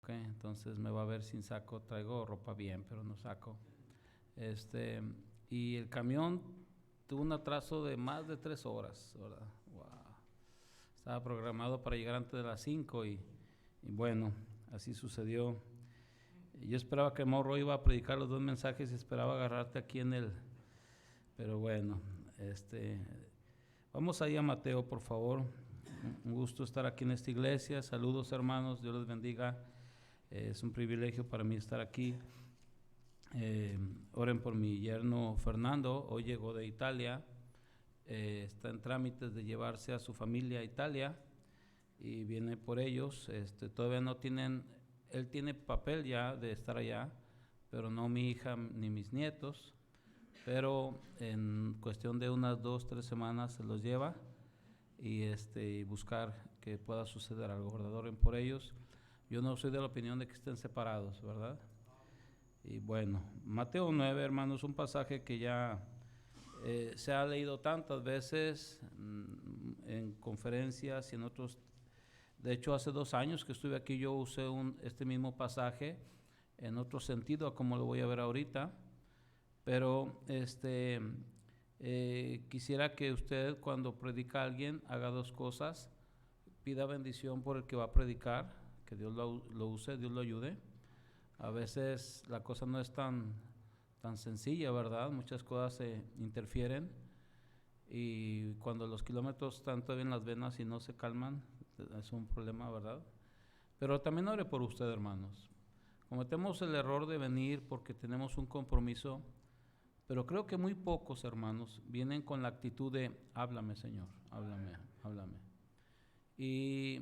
¿ok? Entonces me va a ver sin saco, traigo ropa bien, pero no saco. Y el camión tuvo un atraso de más de 3 horas, ¿verdad? Wow. Estaba programado para llegar antes de las 5 y bueno, así sucedió. Yo esperaba que Morro iba a predicar los 2 mensajes y esperaba agarrarte aquí en el... Pero bueno, vamos ahí a Mateo, por favor. Un gusto estar aquí en esta iglesia. Saludos, hermanos, Dios les bendiga. Es un privilegio para mí estar aquí. Oren por mi yerno Fernando, hoy llegó de Italia. Está en trámites de llevarse a su familia a Italia y viene por ellos. Todavía no tienen, él tiene papel ya de estar allá, pero no mi hija ni mis nietos. Pero en cuestión de unas 2-3 semanas se los lleva y buscar que pueda suceder algo, ¿verdad? Oren por ellos. Yo no soy de la opinión de que estén separados, ¿verdad? Y bueno, Mateo 9, hermanos, un pasaje que ya se ha leído tantas veces en conferencias y en otros. De hecho, hace 2 años que estuve aquí yo usé este mismo pasaje en otro sentido, como lo voy a ver ahorita. Pero quisiera que usted, cuando predica a alguien, haga 2 cosas. Pida bendición por el que va a predicar, que Dios lo use, Dios lo ayude. A veces la cosa no es tan sencilla, ¿verdad? Muchas cosas se interfieren y cuando los kilómetros están todavía en las venas y no se calman, es un problema, ¿verdad? Pero también ore por usted, hermanos. Cometemos el error de venir porque tenemos un compromiso, pero creo que muy pocos, hermanos, vienen con la actitud de háblame, Señor, háblame, háblame. Y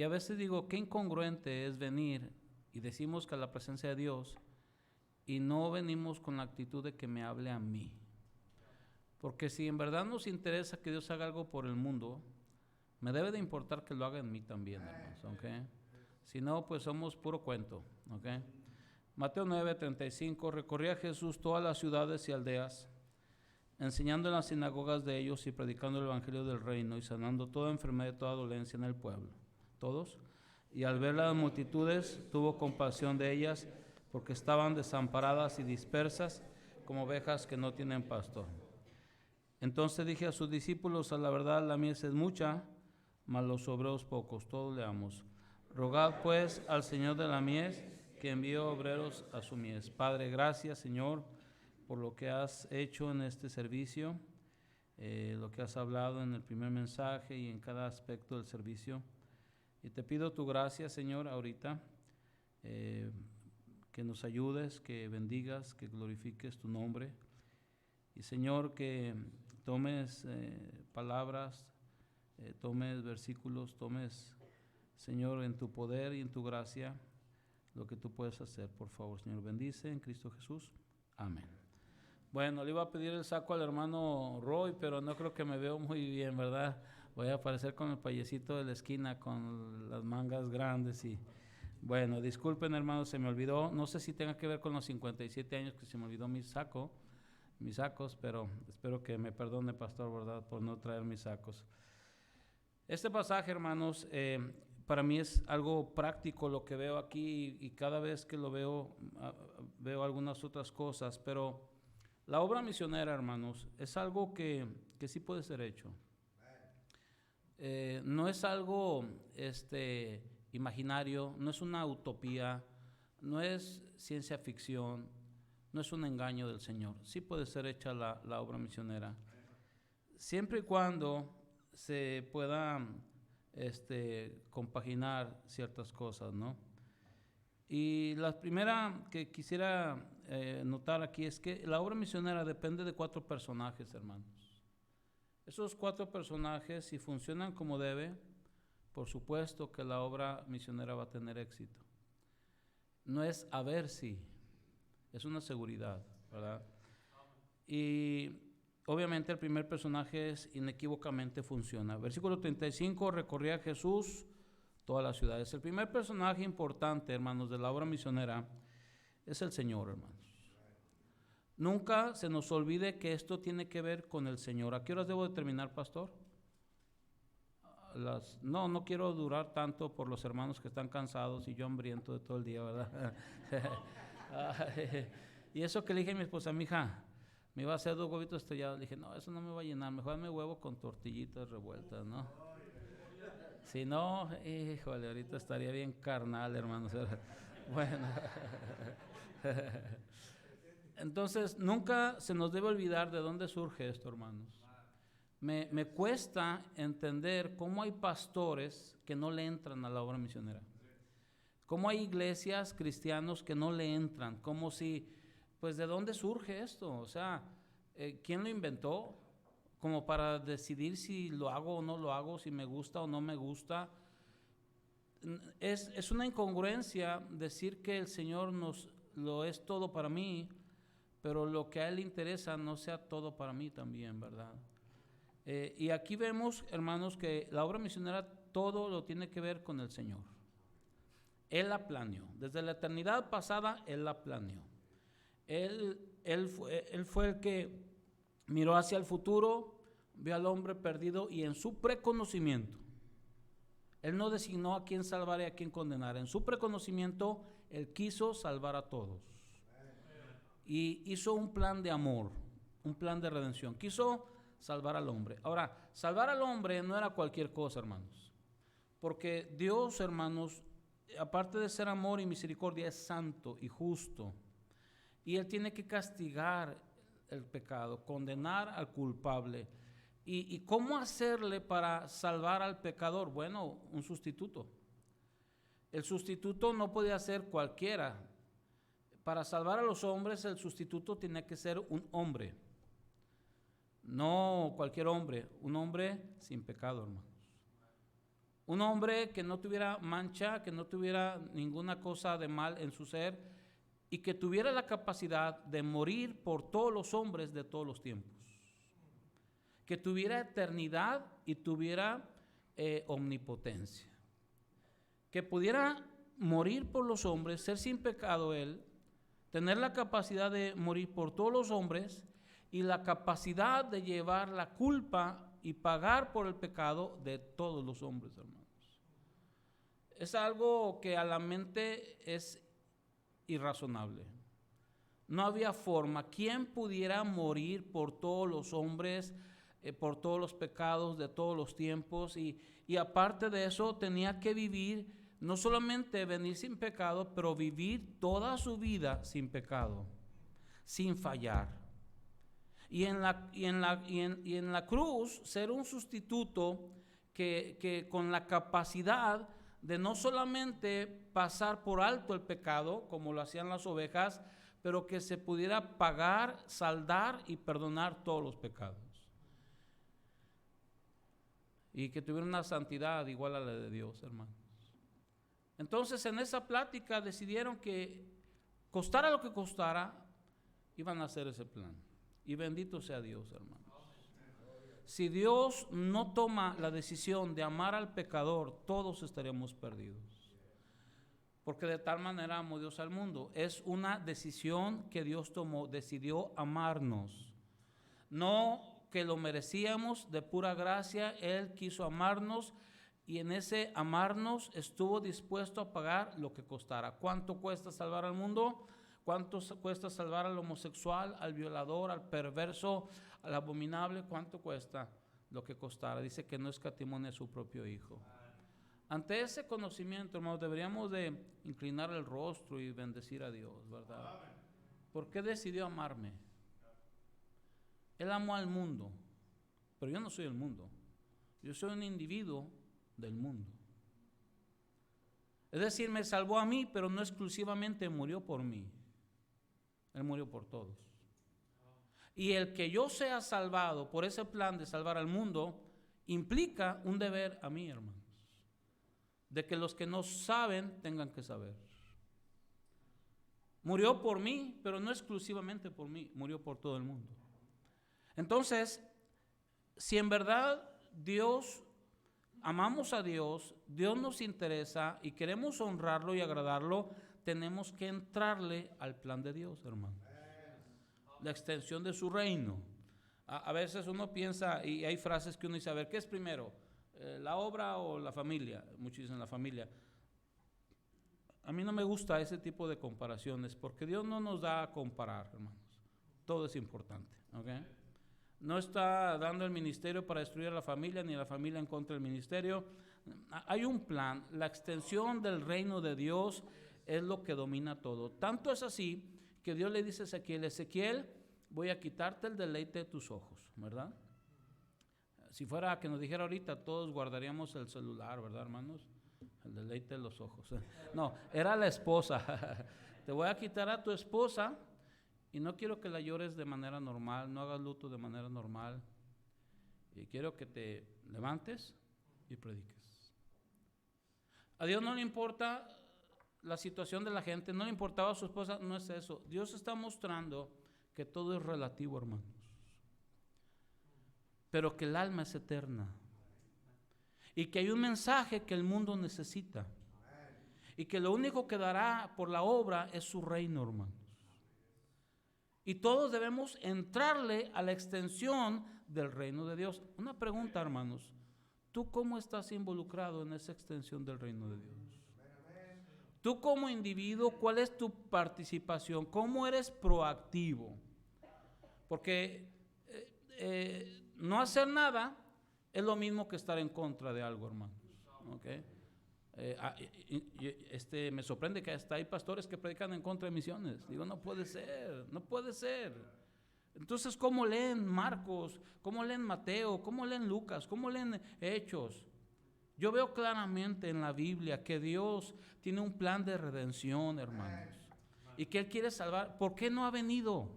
a veces digo, qué incongruente es venir y decimos que a la presencia de Dios y no venimos con la actitud de que me hable a mí. Porque si en verdad nos interesa que Dios haga algo por el mundo, me debe de importar que lo haga en mí también, hermanos, ¿ok? Si no, pues somos puro cuento, ¿ok? Mateo 9:35, recorría Jesús todas las ciudades y aldeas, enseñando en las sinagogas de ellos y predicando el evangelio del reino y sanando toda enfermedad y toda dolencia en el pueblo. ¿Todos? Y al ver las multitudes, tuvo compasión de ellas, porque estaban desamparadas y dispersas, como ovejas que no tienen pastor. Entonces dije a sus discípulos, a la verdad la mies es mucha, mas los obreros pocos. Todos leamos. Rogad pues al Señor de la mies, que envíe obreros a su mies. Padre, gracias, Señor, por lo que has hecho en este servicio, lo que has hablado en el primer mensaje y en cada aspecto del servicio. Y te pido tu gracia, Señor, ahorita, que nos ayudes, que bendigas, que glorifiques tu nombre. Y, Señor, que tomes palabras, tomes versículos, tomes, Señor, en tu poder y en tu gracia, lo que tú puedes hacer. Por favor, Señor, bendice en Cristo Jesús. Amén. Bueno, le iba a pedir el saco al hermano Roy, pero no creo que me veo muy bien, ¿verdad? Voy a aparecer con el payecito de la esquina con las mangas grandes y bueno, disculpen, hermanos, se me olvidó. No sé si tenga que ver con los 57 años que se me olvidó mis sacos, pero espero que me perdone, pastor, ¿verdad?, por no traer mis sacos. Este pasaje, hermanos, para mí es algo práctico lo que veo aquí y cada vez que lo veo, veo algunas otras cosas, pero la obra misionera, hermanos, es algo que sí puede ser hecho. No es algo imaginario, no es una utopía, no es ciencia ficción, no es un engaño del Señor. Sí puede ser hecha la obra misionera, siempre y cuando se pueda compaginar ciertas cosas, ¿no? Y la primera que quisiera notar aquí es que la obra misionera depende de 4 personajes, hermanos. Esos 4 personajes, si funcionan como debe, por supuesto que la obra misionera va a tener éxito. No es a ver si, es una seguridad, ¿verdad? Y obviamente el primer personaje es inequívocamente funciona. Versículo 35, recorría Jesús todas las ciudades. El primer personaje importante, hermanos, de la obra misionera es el Señor, hermanos. Nunca se nos olvide que esto tiene que ver con el Señor. ¿A qué horas debo de terminar, pastor? no quiero durar tanto por los hermanos que están cansados y yo hambriento de todo el día, ¿verdad? Y eso que le dije a mi esposa, mija, me iba a hacer 2 huevitos estrellados. Le dije, no, eso no me va a llenar, mejor me huevo con tortillitas revueltas, ¿no? Si no, híjole, ahorita estaría bien carnal, hermanos. Bueno. Entonces, nunca se nos debe olvidar de dónde surge esto, hermanos. Me cuesta entender cómo hay pastores que no le entran a la obra misionera. Cómo hay iglesias, cristianos que no le entran. Como si, pues, ¿de dónde surge esto? O sea, ¿quién lo inventó? Como para decidir si lo hago o no lo hago, si me gusta o no me gusta. Es una incongruencia decir que el Señor lo es todo para mí, pero lo que a Él le interesa no sea todo para mí también, ¿verdad? Y aquí vemos, hermanos, que la obra misionera todo lo tiene que ver con el Señor. Él la planeó. Desde la eternidad pasada, Él la planeó. Él fue el que miró hacia el futuro, vio al hombre perdido y en su preconocimiento, Él no designó a quién salvar y a quién condenar. En su preconocimiento, Él quiso salvar a todos. Y hizo un plan de amor, un plan de redención. Quiso salvar al hombre. Ahora, salvar al hombre no era cualquier cosa, hermanos. Porque Dios, hermanos, aparte de ser amor y misericordia, es santo y justo. Y Él tiene que castigar el pecado, condenar al culpable. ¿Y cómo hacerle para salvar al pecador? Bueno, un sustituto. El sustituto no podía ser cualquiera. Para salvar a los hombres, el sustituto tenía que ser un hombre. No cualquier hombre, un hombre sin pecado, hermanos. Un hombre que no tuviera mancha, que no tuviera ninguna cosa de mal en su ser y que tuviera la capacidad de morir por todos los hombres de todos los tiempos. Que tuviera eternidad y tuviera omnipotencia. Que pudiera morir por los hombres, ser sin pecado Él, tener la capacidad de morir por todos los hombres y la capacidad de llevar la culpa y pagar por el pecado de todos los hombres, hermanos. Es algo que a la mente es irrazonable. No había forma. ¿Quién pudiera morir por todos los hombres, por todos los pecados de todos los tiempos? Y aparte de eso, tenía que vivir, no solamente venir sin pecado, pero vivir toda su vida sin pecado, sin fallar. Y en la cruz, ser un sustituto que con la capacidad de no solamente pasar por alto el pecado, como lo hacían las ovejas, pero que se pudiera pagar, saldar y perdonar todos los pecados. Y que tuviera una santidad igual a la de Dios, hermanos. Entonces, en esa plática decidieron que, costara lo que costara, iban a hacer ese plan. Y bendito sea Dios, hermanos. Si Dios no toma la decisión de amar al pecador, todos estaríamos perdidos. Porque de tal manera amó Dios al mundo. Es una decisión que Dios tomó, decidió amarnos. No que lo merecíamos, de pura gracia, Él quiso amarnos y en ese amarnos estuvo dispuesto a pagar lo que costara. ¿Cuánto cuesta salvar al mundo? ¿Cuánto cuesta salvar al homosexual, al violador, al perverso, al abominable? ¿Cuánto cuesta? Lo que costara. Dice que no escatimó ni a su propio Hijo. Ante ese conocimiento, hermanos, deberíamos de inclinar el rostro y bendecir a Dios, ¿verdad? ¿Por qué decidió amarme? Él amó al mundo, pero yo no soy el mundo. Yo soy un individuo del mundo. Es decir, me salvó a mí, pero no exclusivamente murió por mí. Él murió por todos. Y el que yo sea salvado por ese plan de salvar al mundo implica un deber a mí, hermanos, de que los que no saben tengan que saber. Murió por mí, pero no exclusivamente por mí, murió por todo el mundo. Entonces, si en verdad amamos a Dios, Dios nos interesa y queremos honrarlo y agradarlo, tenemos que entrarle al plan de Dios, hermano. La extensión de su reino. A veces uno piensa, y hay frases que uno dice, a ver, ¿qué es primero? la obra o la familia. Muchos dicen la familia. A mí no me gusta ese tipo de comparaciones porque Dios no nos da a comparar, hermanos. Todo es importante, ¿ok? No está dando el ministerio para destruir a la familia, ni la familia en contra del ministerio. Hay un plan. La extensión del reino de Dios es lo que domina todo. Tanto es así que Dios le dice a Ezequiel: Ezequiel, voy a quitarte el deleite de tus ojos, ¿verdad? Si fuera que nos dijera ahorita, todos guardaríamos el celular, ¿verdad, hermanos? El deleite de los ojos. No, era la esposa. Te voy a quitar a tu esposa y no quiero que la llores de manera normal, no hagas luto de manera normal. Y quiero que te levantes y prediques. A Dios no le importa la situación de la gente, no le importaba a su esposa, no es eso. Dios está mostrando que todo es relativo, hermanos, pero que el alma es eterna y que hay un mensaje que el mundo necesita y que lo único que dará por la obra es su reino, hermanos. Y todos debemos entrarle a la extensión del reino de Dios. Una pregunta, hermanos: ¿tú cómo estás involucrado en esa extensión del reino de Dios? Tú como individuo, ¿cuál es tu participación? ¿Cómo eres proactivo? Porque no hacer nada es lo mismo que estar en contra de algo, hermanos. ¿Okay? Me sorprende que hasta hay pastores que predican en contra de misiones. Digo, no puede ser, no puede ser. Entonces, ¿cómo leen Marcos? ¿Cómo leen Mateo? ¿Cómo leen Lucas? ¿Cómo leen Hechos? Yo veo claramente en la Biblia que Dios tiene un plan de redención, hermanos, y que Él quiere salvar. ¿Por qué no ha venido?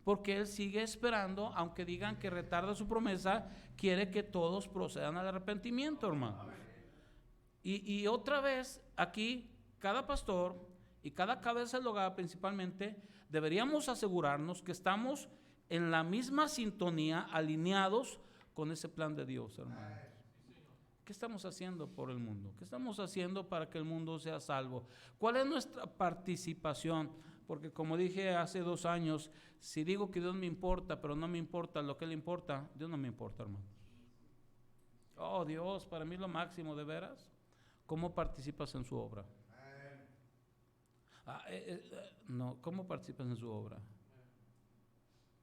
Porque Él sigue esperando, aunque digan que retarda su promesa, quiere que todos procedan al arrepentimiento, hermanos. Y otra vez, aquí, cada pastor y cada cabeza del hogar principalmente, deberíamos asegurarnos que estamos en la misma sintonía, alineados con ese plan de Dios, hermanos. ¿Qué estamos haciendo por el mundo? ¿Qué estamos haciendo para que el mundo sea salvo? ¿Cuál es nuestra participación? Porque como dije hace 2 años, si digo que Dios me importa, pero no me importa lo que le importa, Dios no me importa, hermanos. Oh, Dios, para mí es lo máximo, ¿de veras? ¿Cómo participas en su obra? No, ¿cómo participas en su obra?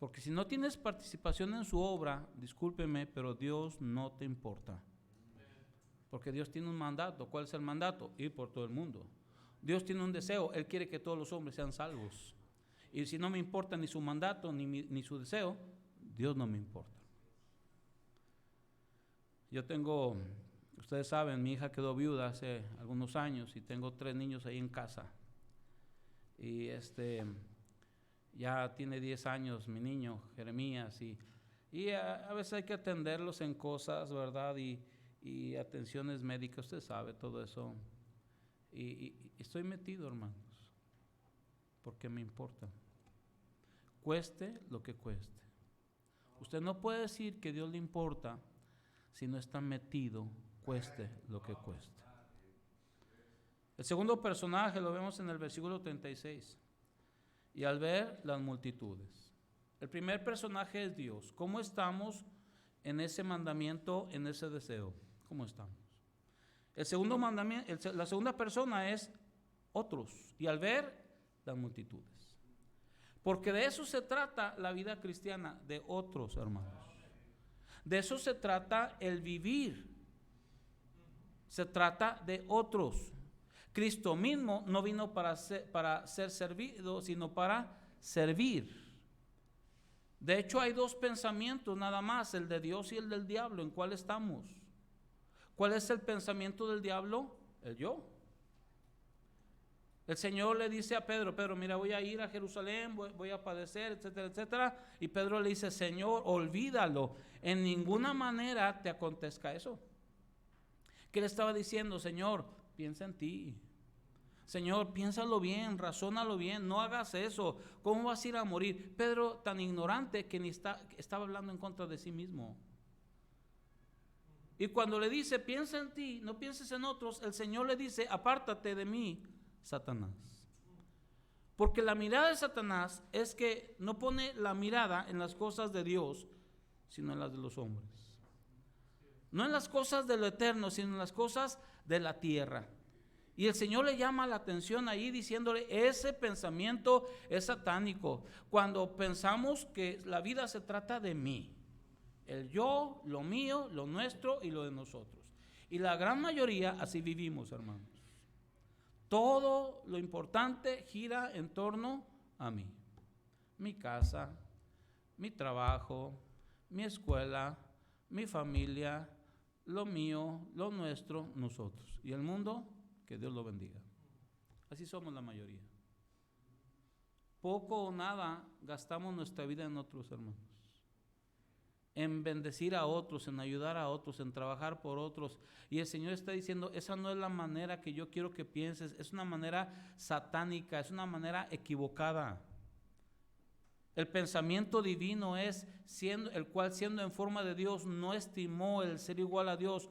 Porque si no tienes participación en su obra, discúlpeme, pero Dios no te importa. Porque Dios tiene un mandato. ¿Cuál es el mandato? Ir por todo el mundo. Dios tiene un deseo. Él quiere que todos los hombres sean salvos. Y si no me importa ni su mandato ni su deseo, Dios no me importa. Yo tengo, ustedes saben, mi hija quedó viuda hace algunos años y tengo 3 niños ahí en casa. Y ya tiene 10 años mi niño, Jeremías, y a veces hay que atenderlos en cosas, ¿verdad? Y atenciones médicas, usted sabe todo eso. Y estoy metido, hermanos, porque me importa. Cueste lo que cueste. Usted no puede decir que Dios le importa si no está metido, cueste lo que cueste. El segundo personaje lo vemos en el versículo 36. Y al ver las multitudes. El primer personaje es Dios. ¿Cómo estamos en ese mandamiento, en ese deseo? ¿Cómo estamos? El segundo mandamiento, la segunda persona es otros. Y al ver las multitudes. Porque de eso se trata la vida cristiana, de otros, hermanos. De eso se trata el vivir. Se trata de otros. Cristo mismo no vino para ser servido, sino para servir. De hecho, hay 2 pensamientos nada más, el de Dios y el del diablo. ¿En cuál estamos? ¿Cuál es el pensamiento del diablo? El yo. El Señor le dice a Pedro: Pedro, mira, voy a ir a Jerusalén, voy a padecer, etcétera, etcétera. Y Pedro le dice: Señor, olvídalo, en ninguna manera te acontezca eso. ¿Qué le estaba diciendo? Señor, piensa en ti. Señor, piénsalo bien, razónalo bien, no hagas eso. ¿Cómo vas a ir a morir? Pedro, tan ignorante que estaba hablando en contra de sí mismo. Y cuando le dice, piensa en ti, no pienses en otros, el Señor le dice, apártate de mí, Satanás. Porque la mirada de Satanás es que no pone la mirada en las cosas de Dios, sino en las de los hombres. No en las cosas de lo eterno, sino en las cosas de la tierra. Y el Señor le llama la atención ahí diciéndole, ese pensamiento es satánico. Cuando pensamos que la vida se trata de mí, el yo, lo mío, lo nuestro y lo de nosotros. Y la gran mayoría así vivimos, hermanos. Todo lo importante gira en torno a mí. Mi casa, mi trabajo, mi escuela, mi familia, lo mío, lo nuestro, nosotros. Y el mundo, que Dios lo bendiga. Así somos la mayoría. Poco o nada gastamos nuestra vida en otros, hermanos. En bendecir a otros, en ayudar a otros, en trabajar por otros. Y el Señor está diciendo, esa no es la manera que yo quiero que pienses, es una manera satánica, es una manera equivocada. El pensamiento divino es el cual siendo en forma de Dios no estimó el ser igual a Dios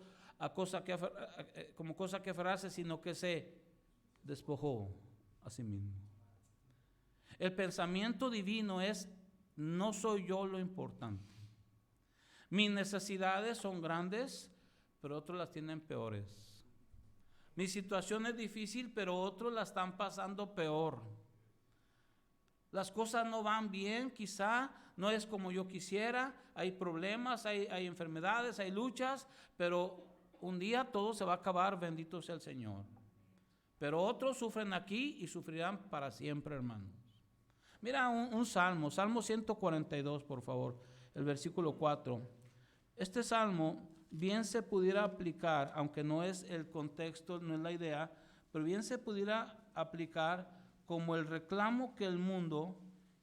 como cosa que aferrarse, sino que se despojó a sí mismo. El pensamiento divino es no soy yo lo importante. Mis necesidades son grandes, pero otros las tienen peores. Mi situación es difícil, pero otros la están pasando peor. Las cosas no van bien, quizá no es como yo quisiera, hay problemas, hay enfermedades, hay luchas, pero un día todo se va a acabar, bendito sea el Señor. Pero otros sufren aquí y sufrirán para siempre, hermanos. Mira un salmo, Salmo 142, por favor, el versículo 4. Este salmo bien se pudiera aplicar, aunque no es el contexto, no es la idea, pero bien se pudiera aplicar como el reclamo que el mundo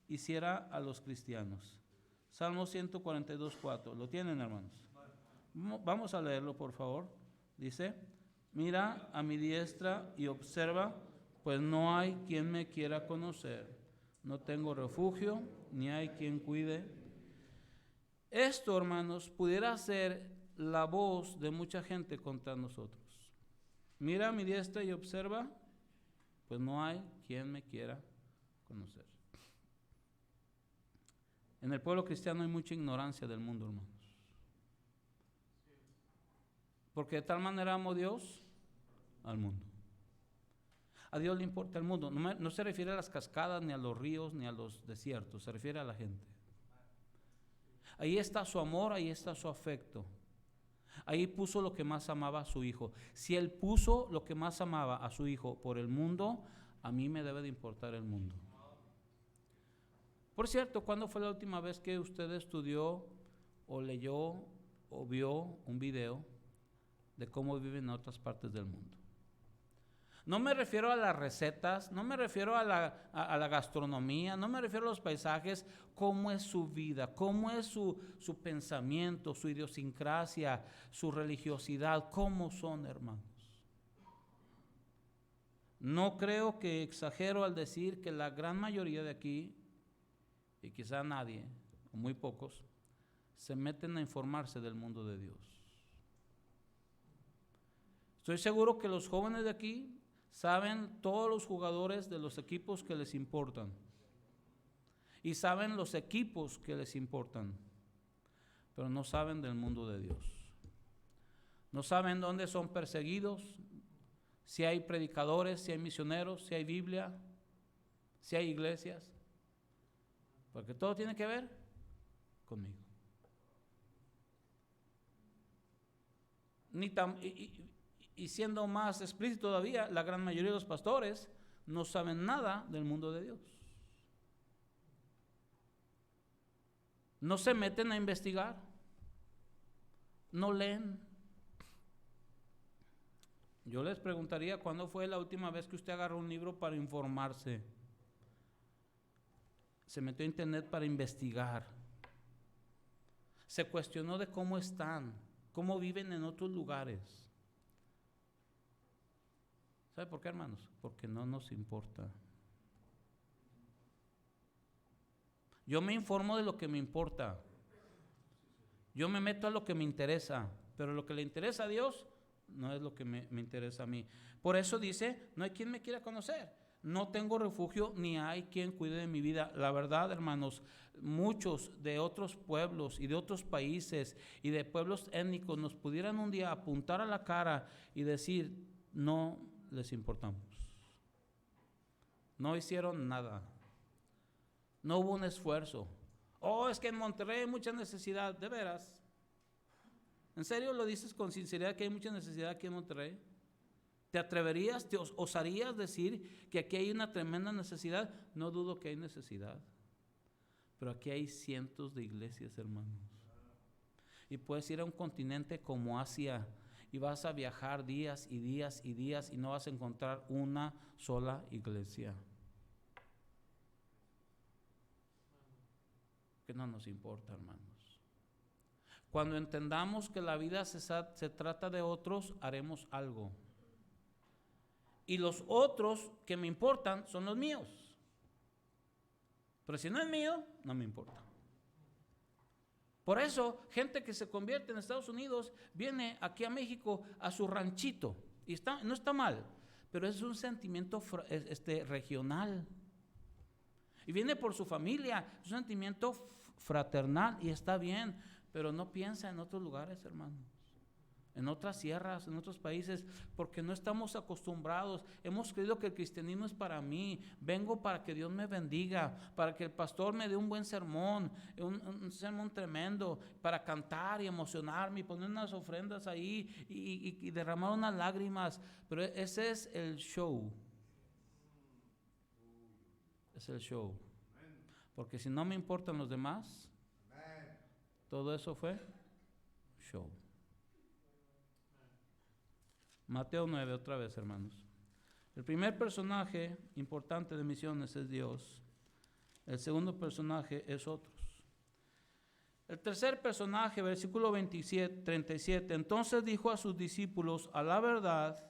hiciera a los cristianos. Salmo 142, 4. ¿Lo tienen, hermanos? Vamos a leerlo, por favor. Dice, mira a mi diestra y observa, pues no hay quien me quiera conocer. No tengo refugio, ni hay quien cuide. Esto, hermanos, pudiera ser la voz de mucha gente contra nosotros. Mira a mi diestra y observa, pues no hay quien me quiera conocer. En el pueblo cristiano hay mucha ignorancia del mundo, hermanos. Porque de tal manera amó Dios al mundo. A Dios le importa el mundo. No se refiere a las cascadas, ni a los ríos, ni a los desiertos. Se refiere a la gente. Ahí está su amor, ahí está su afecto. Ahí puso lo que más amaba a su hijo. Si Él puso lo que más amaba a su hijo por el mundo, a mí me debe de importar el mundo. Por cierto, ¿cuándo fue la última vez que usted estudió o leyó o vio un video de cómo viven en otras partes del mundo? No me refiero a las recetas, no me refiero a la gastronomía, no me refiero a los paisajes, cómo es su vida, cómo es su pensamiento, su idiosincrasia, su religiosidad, cómo son, hermanos. No creo que exagero al decir que la gran mayoría de aquí, y quizá nadie, o muy pocos, se meten a informarse del mundo de Dios. Estoy seguro que los jóvenes de aquí saben todos los jugadores de los equipos que les importan. Y saben los equipos que les importan. Pero no saben del mundo de Dios. No saben dónde son perseguidos, si hay predicadores, si hay misioneros, si hay Biblia, si hay iglesias. Porque todo tiene que ver conmigo. Y siendo más explícito todavía, la gran mayoría de los pastores no saben nada del mundo de Dios. No se meten a investigar, no leen. Yo les preguntaría, ¿cuándo fue la última vez que usted agarró un libro para informarse? Se metió a internet para investigar. Se cuestionó de cómo están, cómo viven en otros lugares. ¿Sabe por qué, hermanos? Porque no nos importa. Yo me informo de lo que me importa. Yo me meto a lo que me interesa, pero lo que le interesa a Dios no es lo que me interesa a mí. Por eso dice, no hay quien me quiera conocer. no tengo refugio ni hay quien cuide de mi vida. La verdad, hermanos, muchos de otros pueblos y de otros países y de pueblos étnicos nos pudieran un día apuntar a la cara y decir, no les importamos. No hicieron nada. No hubo un esfuerzo. Oh, es que en Monterrey hay mucha necesidad. ¿De veras? ¿En serio lo dices con sinceridad que hay mucha necesidad aquí en Monterrey? ¿Te atreverías, te osarías decir que aquí hay una tremenda necesidad? No dudo que hay necesidad. Pero aquí hay cientos de iglesias, hermanos. Y puedes ir a un continente como Asia y vas a viajar días y días y días y no vas a encontrar una sola iglesia. Que no nos importa, hermanos. Cuando entendamos que la vida se trata de otros, haremos algo. Y los otros que me importan son los míos. Pero si no es mío, no me importa. Por eso, gente que se convierte en Estados Unidos viene aquí a México a su ranchito. Y no está mal, pero es un sentimiento regional. Y viene por su familia, es un sentimiento fraternal y está bien, pero no piensa en otros lugares, hermanos. En otras sierras, en otros países, porque no estamos acostumbrados. Hemos creído que el cristianismo es para mí. Vengo para que Dios me bendiga, para que el pastor me dé un buen sermón, un sermón tremendo, para cantar y emocionarme y poner unas ofrendas ahí y derramar unas lágrimas. Pero ese es el show. Es el show. Porque si no me importan los demás, todo eso fue show. Mateo 9, otra vez, hermanos. El primer personaje importante de misiones es Dios. El segundo personaje es otros. El tercer personaje, versículo 37. Entonces dijo a sus discípulos, a la verdad,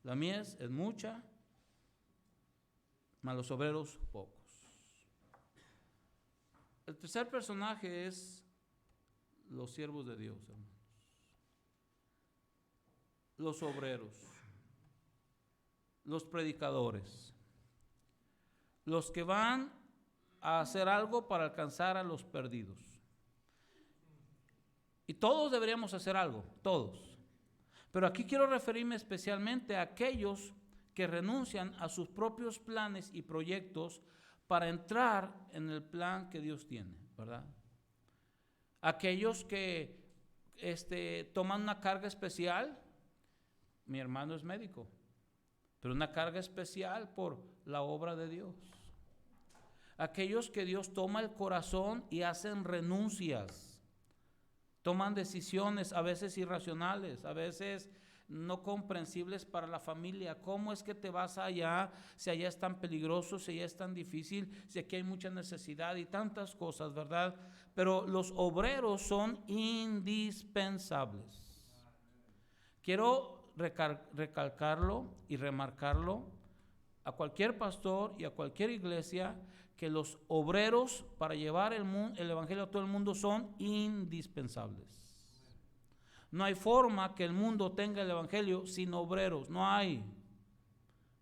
la mies es mucha, mas los obreros pocos. El tercer personaje es los siervos de Dios, hermanos. Los obreros, los predicadores, los que van a hacer algo para alcanzar a los perdidos. Y todos deberíamos hacer algo, todos. Pero aquí quiero referirme especialmente a aquellos que renuncian a sus propios planes y proyectos para entrar en el plan que Dios tiene, ¿verdad? Aquellos que toman una carga especial. Mi hermano es médico, pero una carga especial por la obra de Dios. Aquellos que Dios toma el corazón y hacen renuncias, toman decisiones a veces irracionales, a veces no comprensibles para la familia. ¿Cómo es que te vas allá si allá es tan peligroso, si allá es tan difícil, si aquí hay mucha necesidad y tantas cosas, ¿verdad? Pero los obreros son indispensables. Quiero recalcarlo y remarcarlo a cualquier pastor y a cualquier iglesia, que los obreros para llevar el evangelio a todo el mundo son indispensables. No hay forma que el mundo tenga el evangelio sin obreros, no hay.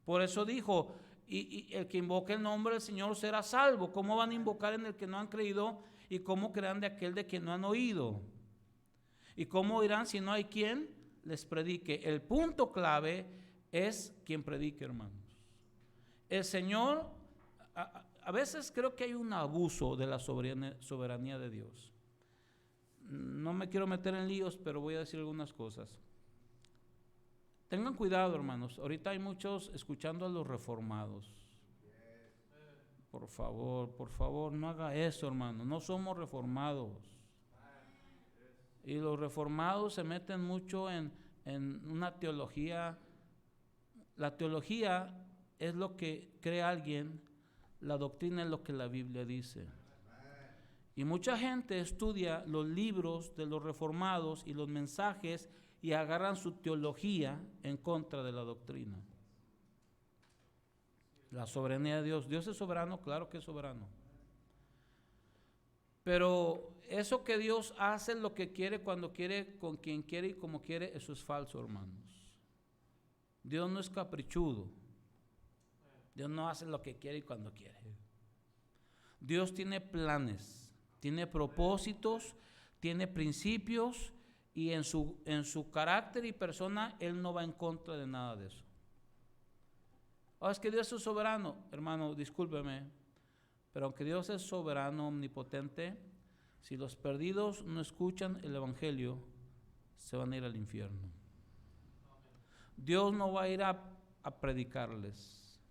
Por eso dijo, y el que invoque el nombre del Señor será salvo. ¿Cómo van a invocar en el que no han creído? ¿Y cómo creerán de aquel de quien no han oído? ¿Y cómo oirán si no hay quien les predique? El punto clave es quien predique, hermanos. El Señor, a veces creo que hay un abuso de la soberanía de Dios. No me quiero meter en líos, pero voy a decir algunas cosas. Tengan cuidado, hermanos. Ahorita hay muchos escuchando a los reformados. Por favor, no haga eso, hermano. No somos reformados. Y los reformados se meten mucho en una teología. La teología es lo que cree alguien, la doctrina es lo que la Biblia dice. Y mucha gente estudia los libros de los reformados y los mensajes y agarran su teología en contra de la doctrina. La soberanía de Dios. ¿Dios es soberano? Claro que es soberano. Pero eso que Dios hace lo que quiere, cuando quiere, con quien quiere y como quiere, eso es falso, hermanos. Dios no es caprichudo. Dios no hace lo que quiere y cuando quiere. Dios tiene planes, tiene propósitos, tiene principios, y en su carácter y persona Él no va en contra de nada de eso. Es que Dios es soberano. Hermano, discúlpeme, pero aunque Dios es soberano, omnipotente, si los perdidos no escuchan el evangelio, se van a ir al infierno. Dios no va a ir a predicarles.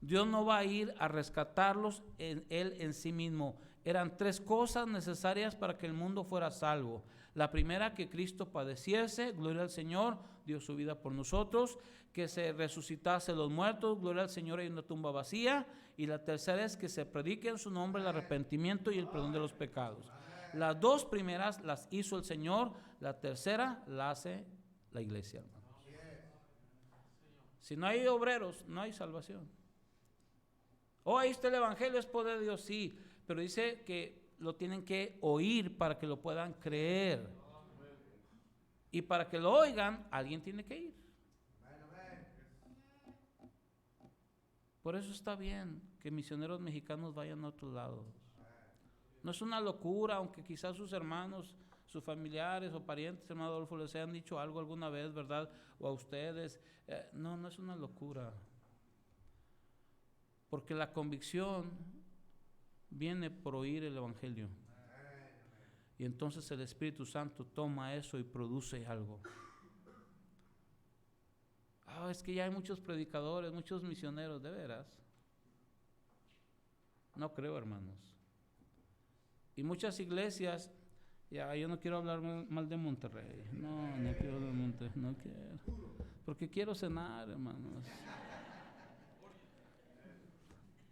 Dios no va a ir a rescatarlos Él en sí mismo. Eran 3 cosas necesarias para que el mundo fuera salvo. La primera, que Cristo padeciese, gloria al Señor, dio su vida por nosotros. Que se resucitase los muertos, gloria al Señor, hay una tumba vacía. Y la tercera es que se predique en su nombre el arrepentimiento y el perdón de los pecados. Las 2 primeras las hizo el Señor, la tercera la hace la iglesia, hermanos. Si no hay obreros, no hay salvación. Ahí está el evangelio, es poder de Dios, sí, pero dice que lo tienen que oír para que lo puedan creer. Y para que lo oigan, alguien tiene que ir. Por eso está bien que misioneros mexicanos vayan a otros lados. No es una locura, aunque quizás sus hermanos, sus familiares o parientes, hermano Adolfo, les hayan dicho algo alguna vez, ¿verdad? O a ustedes. No es una locura. Porque la convicción viene por oír el evangelio. Y entonces el Espíritu Santo toma eso y produce algo. Es que ya hay muchos predicadores, muchos misioneros, ¿de veras? No creo, hermanos. Y muchas iglesias, yo no quiero hablar mal de Monterrey. No quiero hablar de Monterrey, no quiero. Porque quiero cenar, hermanos.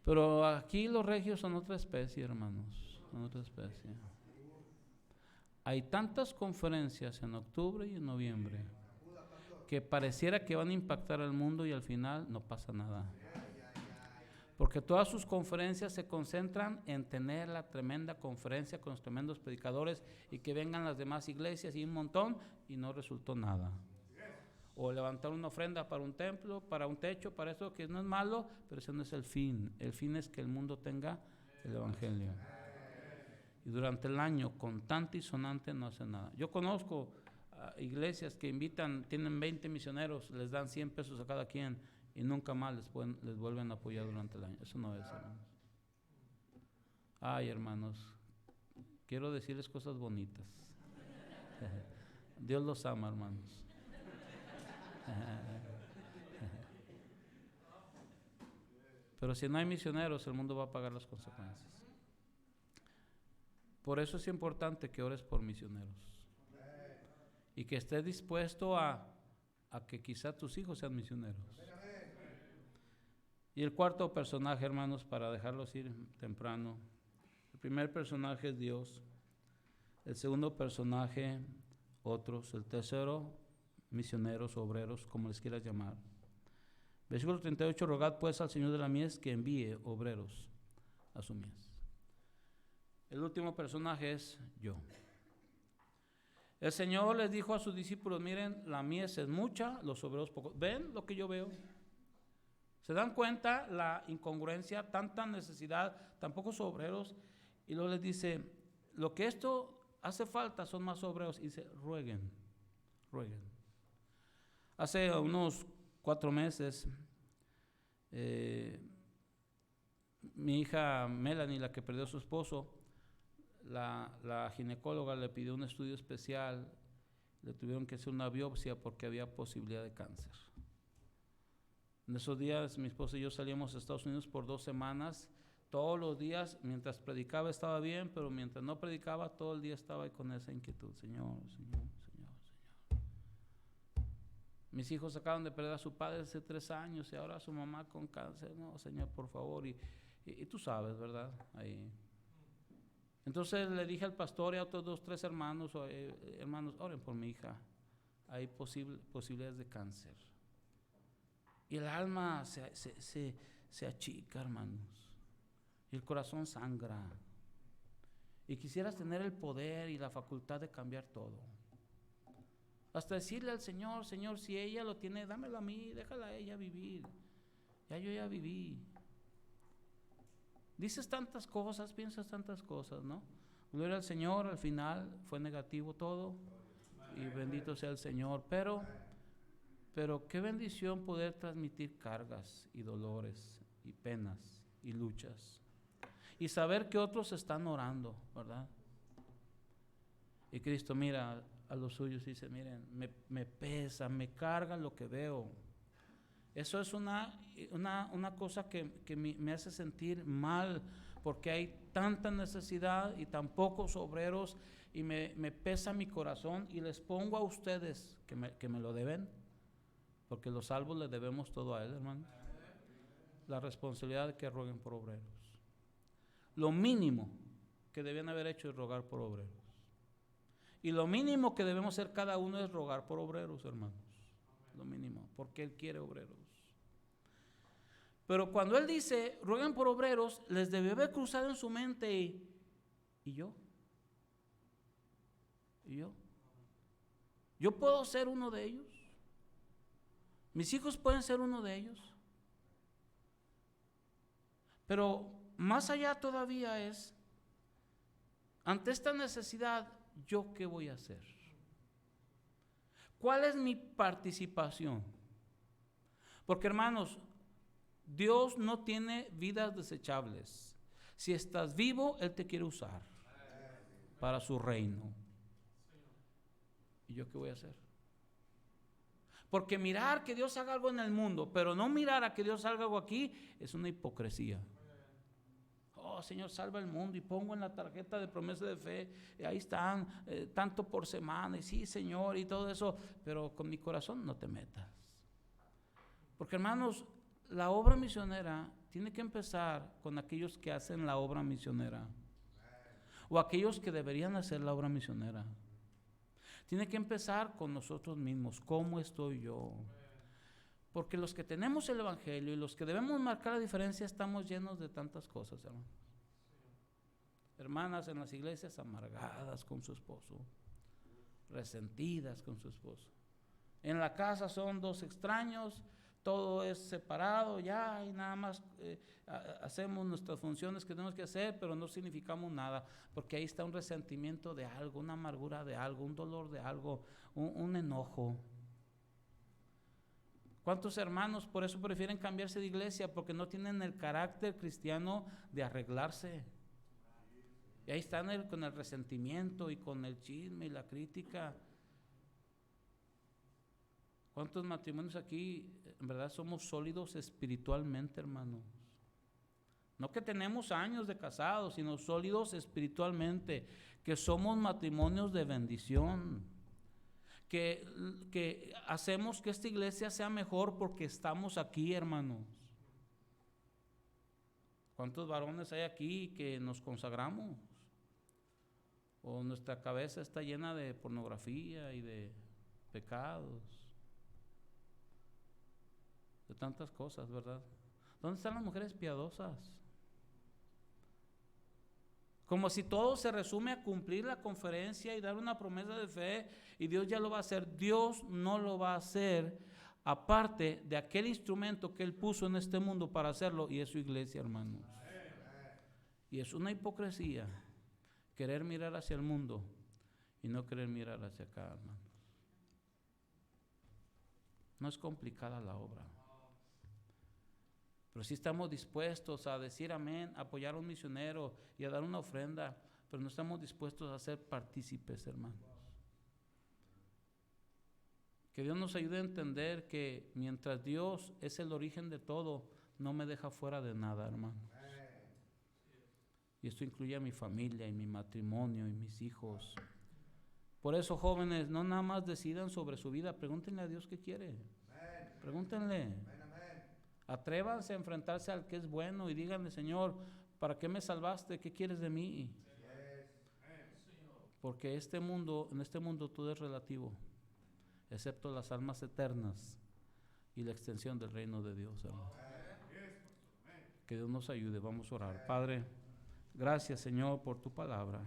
Pero aquí los regios son otra especie, hermanos, son otra especie. Hay tantas conferencias en octubre y en noviembre que pareciera que van a impactar al mundo y al final no pasa nada. Porque todas sus conferencias se concentran en tener la tremenda conferencia con los tremendos predicadores y que vengan las demás iglesias y un montón, y no resultó nada. O levantar una ofrenda para un templo, para un techo, para eso, que no es malo, pero ese no es el fin. El fin es que el mundo tenga el evangelio. Y durante el año, constante y sonante, no hace nada. Yo conozco iglesias que invitan, tienen 20 misioneros, les dan 100 pesos a cada quien y nunca más les vuelven a apoyar durante el año. Eso no es, hermanos. Hermanos, quiero decirles cosas bonitas. Dios los ama, hermanos. Pero si no hay misioneros, el mundo va a pagar las consecuencias. Por eso es importante que ores por misioneros y que estés dispuesto a que quizá tus hijos sean misioneros. Y el cuarto personaje, hermanos, para dejarlos ir temprano, el primer personaje es Dios, el segundo personaje otros, el tercero misioneros, obreros, como les quieras llamar. Versículo 38, rogad pues al Señor de la mies que envíe obreros a su mies. El último personaje es yo. El Señor les dijo a sus discípulos, miren, la mies es mucha, los obreros pocos. ¿Ven lo que yo veo? ¿Se dan cuenta la incongruencia, tanta necesidad, tan pocos obreros? Y luego les dice, lo que esto hace falta son más obreros. Y dice, rueguen. Hace unos 4 meses, mi hija Melanie, la que perdió a su esposo, la ginecóloga le pidió un estudio especial, le tuvieron que hacer una biopsia porque había posibilidad de cáncer. En esos días mi esposa y yo salíamos a Estados Unidos por 2 semanas, todos los días, mientras predicaba estaba bien, pero mientras no predicaba todo el día estaba ahí con esa inquietud, Señor. Mis hijos acaban de perder a su padre hace 3 años y ahora a su mamá con cáncer. No, Señor, por favor. Y tú sabes, ¿verdad? Ahí. Entonces le dije al pastor y a otros 2, 3 hermanos, hermanos, oren por mi hija. Hay posibilidades de cáncer. Y el alma se achica, hermanos. Y el corazón sangra. Y quisieras tener el poder y la facultad de cambiar todo. Hasta decirle al Señor, Señor, si ella lo tiene, dámelo a mí, déjala a ella vivir. yo ya viví. Dices tantas cosas, piensas tantas cosas, ¿no? Gloria al Señor, al final fue negativo todo, y bendito sea el Señor, pero qué bendición poder transmitir cargas y dolores y penas y luchas y saber que otros están orando, ¿verdad? Y Cristo mira a los suyos y dice, miren, me pesa, me carga lo que veo. Eso es una cosa que me hace sentir mal, porque hay tanta necesidad y tan pocos obreros, y me pesa mi corazón, y les pongo a ustedes que me lo deben, porque los salvos le debemos todo a Él, hermano. La responsabilidad de que rueguen por obreros. Lo mínimo que debían haber hecho es rogar por obreros. Y lo mínimo que debemos hacer cada uno es rogar por obreros, hermanos. Lo mínimo, porque Él quiere obreros. Pero cuando Él dice, rueguen por obreros, les debe haber cruzado en su mente, ¿y yo? ¿Y yo? ¿Yo puedo ser uno de ellos? ¿Mis hijos pueden ser uno de ellos? Pero más allá todavía es, ante esta necesidad, ¿yo qué voy a hacer? ¿Cuál es mi participación? Porque, hermanos, Dios no tiene vidas desechables. Si estás vivo, Él te quiere usar para su reino. ¿Y yo qué voy a hacer? Porque mirar que Dios haga algo en el mundo, pero no mirar a que Dios haga algo aquí, es una hipocresía. Oh, Señor, salva el mundo, y pongo en la tarjeta de promesa de fe, y ahí están, tanto por semana, y sí, Señor, y todo eso, pero con mi corazón no te metas. Porque, hermanos, la obra misionera tiene que empezar con aquellos que hacen la obra misionera, o aquellos que deberían hacer la obra misionera. Tiene que empezar con nosotros mismos. ¿Cómo estoy yo? Porque los que tenemos el Evangelio y los que debemos marcar la diferencia estamos llenos de tantas cosas, hermanos. Hermanas en las iglesias amargadas con su esposo, resentidas con su esposo. En la casa son dos extraños, todo es separado ya, y nada más hacemos nuestras funciones que tenemos que hacer, pero no significamos nada, porque ahí está un resentimiento de algo, una amargura de algo, un dolor de algo, un enojo. ¿Cuántos hermanos por eso prefieren cambiarse de iglesia? Porque no tienen el carácter cristiano de arreglarse. Y ahí están con el resentimiento y con el chisme y la crítica. ¿Cuántos matrimonios aquí en verdad somos sólidos espiritualmente, hermanos? No que tenemos años de casados, sino sólidos espiritualmente, que somos matrimonios de bendición, que hacemos que esta iglesia sea mejor porque estamos aquí, hermanos. ¿Cuántos varones hay aquí que nos consagramos? O nuestra cabeza está llena de pornografía y de pecados, de tantas cosas, ¿verdad? ¿Dónde están las mujeres piadosas? Como si todo se resume a cumplir la conferencia y dar una promesa de fe, y Dios ya lo va a hacer. Dios no lo va a hacer aparte de aquel instrumento que Él puso en este mundo para hacerlo, y es su iglesia, hermanos. Y es una hipocresía querer mirar hacia el mundo y no querer mirar hacia acá, hermanos. No es complicada la obra, pero sí estamos dispuestos a decir amén, a apoyar a un misionero y a dar una ofrenda, pero no estamos dispuestos a ser partícipes, hermanos. Que Dios nos ayude a entender que mientras Dios es el origen de todo, no me deja fuera de nada, hermanos. Y esto incluye a mi familia y mi matrimonio y mis hijos. Por eso, jóvenes, no nada más decidan sobre su vida, pregúntenle a Dios qué quiere. Pregúntenle. Atrévanse a enfrentarse al que es bueno y díganle, Señor, ¿para qué me salvaste? ¿Qué quieres de mí? Porque en este mundo todo es relativo, excepto las almas eternas y la extensión del reino de Dios, hermano. Que Dios nos ayude. Vamos a orar. Padre, gracias, Señor, por tu palabra.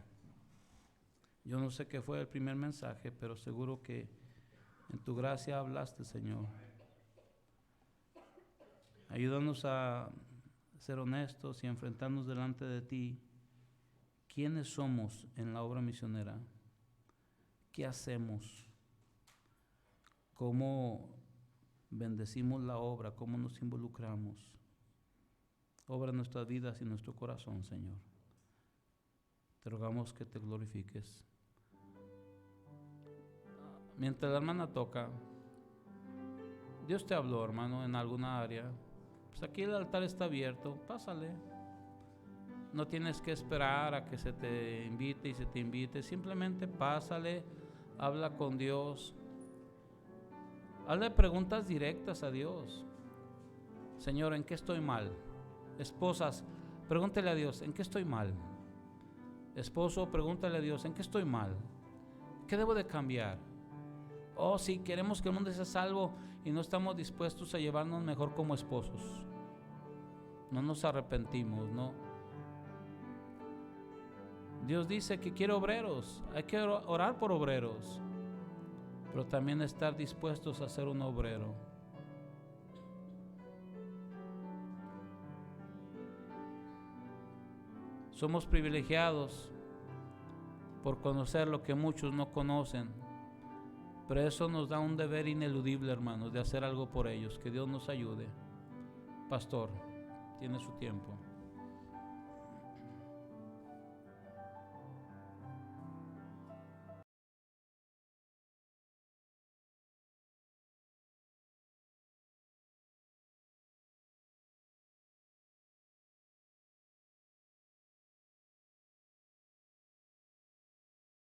Yo no sé qué fue el primer mensaje, pero seguro que en tu gracia hablaste, Señor. Ayúdanos a ser honestos y a enfrentarnos delante de ti. ¿Quiénes somos en la obra misionera? ¿Qué hacemos? ¿Cómo bendecimos la obra? ¿Cómo nos involucramos? Obra nuestras vidas y nuestro corazón, Señor. Te rogamos que te glorifiques. Mientras la hermana toca, Dios te habló, hermano, en alguna área. Pues aquí el altar está abierto, pásale. No tienes que esperar a que se te invite y se te invite. Simplemente pásale, habla con Dios. Hazle preguntas directas a Dios. Señor, ¿en qué estoy mal? Esposas, pregúntale a Dios, ¿en qué estoy mal? Esposo, pregúntale a Dios, ¿en qué estoy mal? ¿Qué debo de cambiar? Oh, si queremos que el mundo sea salvo y no estamos dispuestos a llevarnos mejor como esposos. No nos arrepentimos, ¿no? Dios dice que quiere obreros. Hay que orar por obreros, pero también estar dispuestos a ser un obrero. Somos privilegiados por conocer lo que muchos no conocen, pero eso nos da un deber ineludible, hermanos, de hacer algo por ellos. Que Dios nos ayude. Pastor, tiene su tiempo.